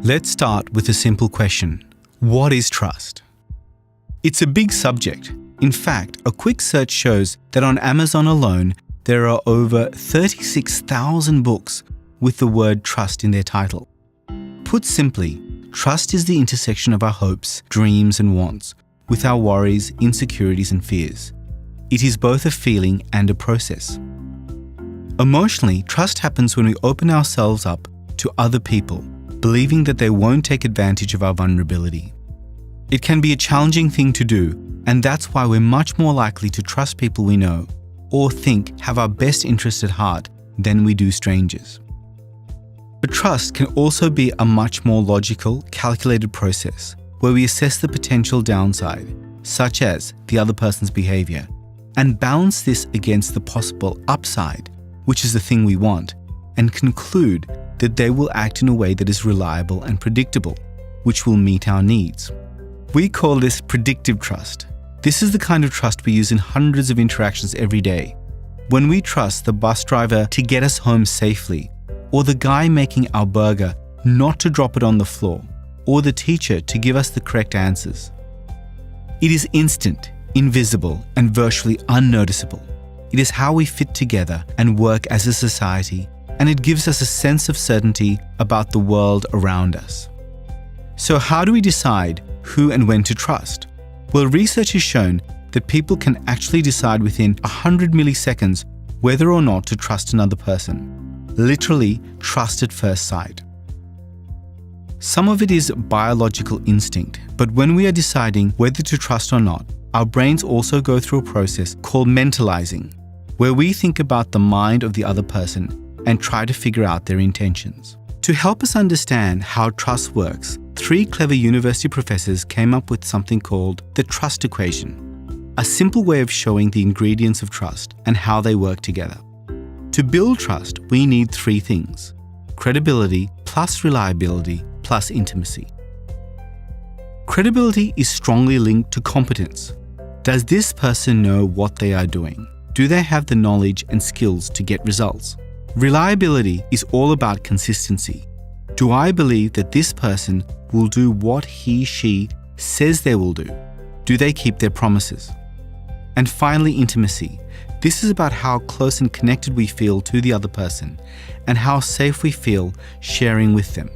Let's start with a simple question. What is trust? It's a big subject. In fact, a quick search shows that on Amazon alone, there are over 36,000 books with the word trust in their title. Put simply, trust is the intersection of our hopes, dreams, and wants with our worries, insecurities, and fears. It is both a feeling and a process. Emotionally, trust happens when we open ourselves up to other people, believing that they won't take advantage of our vulnerability. It can be a challenging thing to do, and that's why we're much more likely to trust people we know or think have our best interests at heart than we do strangers. But trust can also be a much more logical, calculated process where we assess the potential downside, such as the other person's behavior, and balance this against the possible upside, which is the thing we want, and conclude that they will act in a way that is reliable and predictable, which will meet our needs. We call this predictive trust. This is the kind of trust we use in hundreds of interactions every day. When we trust the bus driver to get us home safely, or the guy making our burger not to drop it on the floor, or the teacher to give us the correct answers. It is instant, invisible, and virtually unnoticeable. It is how we fit together and work as a society, and it gives us a sense of certainty about the world around us. So how do we decide who and when to trust? Well, research has shown that people can actually decide within 100 milliseconds whether or not to trust another person. Literally, trust at first sight. Some of it is biological instinct, but when we are deciding whether to trust or not, our brains also go through a process called mentalizing, where we think about the mind of the other person and try to figure out their intentions. To help us understand how trust works, 3 clever university professors came up with something called the trust equation, a simple way of showing the ingredients of trust and how they work together. To build trust, we need 3 things: credibility plus reliability plus intimacy. Credibility is strongly linked to competence. Does this person know what they are doing? Do they have the knowledge and skills to get results? Reliability is all about consistency. Do I believe that this person will do what he/she says they will do? Do they keep their promises? And finally, intimacy. This is about how close and connected we feel to the other person and how safe we feel sharing with them.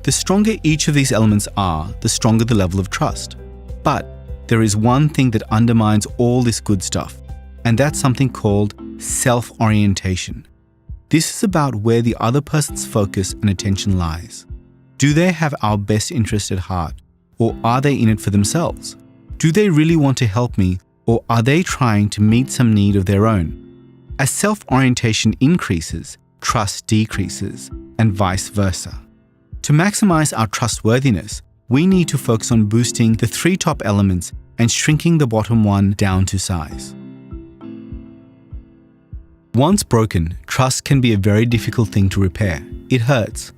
The stronger each of these elements are, the stronger the level of trust. But there is one thing that undermines all this good stuff, and that's something called self-orientation. This is about where the other person's focus and attention lies. Do they have our best interest at heart, or are they in it for themselves? Do they really want to help me, or are they trying to meet some need of their own? As self-orientation increases, trust decreases, and vice versa. To maximize our trustworthiness, we need to focus on boosting the 3 top elements and shrinking the bottom one down to size. Once broken, trust can be a very difficult thing to repair. It hurts.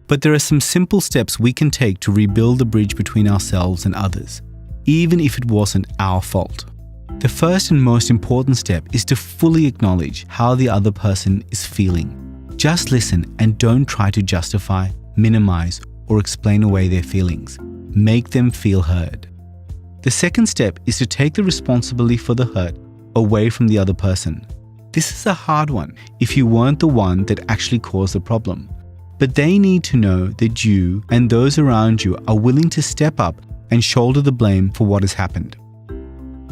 But there are some simple steps we can take to rebuild the bridge between ourselves and others, even if it wasn't our fault. The first and most important step is to fully acknowledge how the other person is feeling. Just listen and don't try to justify, minimize, or explain away their feelings. Make them feel heard. The second step is to take the responsibility for the hurt away from the other person. This is a hard one if you weren't the one that actually caused the problem. But they need to know that you and those around you are willing to step up and shoulder the blame for what has happened.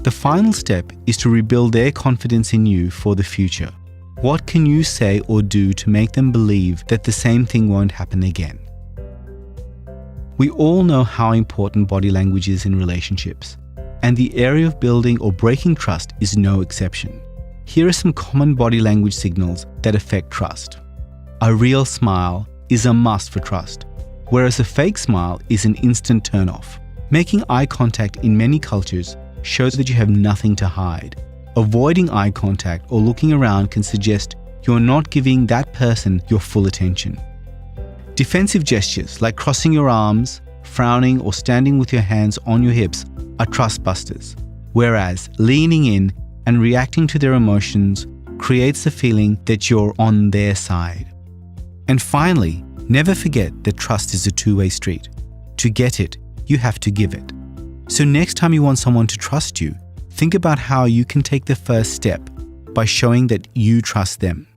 The final step is to rebuild their confidence in you for the future. What can you say or do to make them believe that the same thing won't happen again? We all know how important body language is in relationships, and the area of building or breaking trust is no exception. Here are some common body language signals that affect trust. A real smile is a must for trust, whereas a fake smile is an instant turn-off. Making eye contact in many cultures shows that you have nothing to hide. Avoiding eye contact or looking around can suggest you're not giving that person your full attention. Defensive gestures like crossing your arms, frowning, or standing with your hands on your hips are trust busters, whereas leaning in and reacting to their emotions creates the feeling that you're on their side. And finally, Never forget that trust is a two-way street. To get it, you have to give it. So next time you want someone to trust you, think about how you can take the first step by showing that you trust them.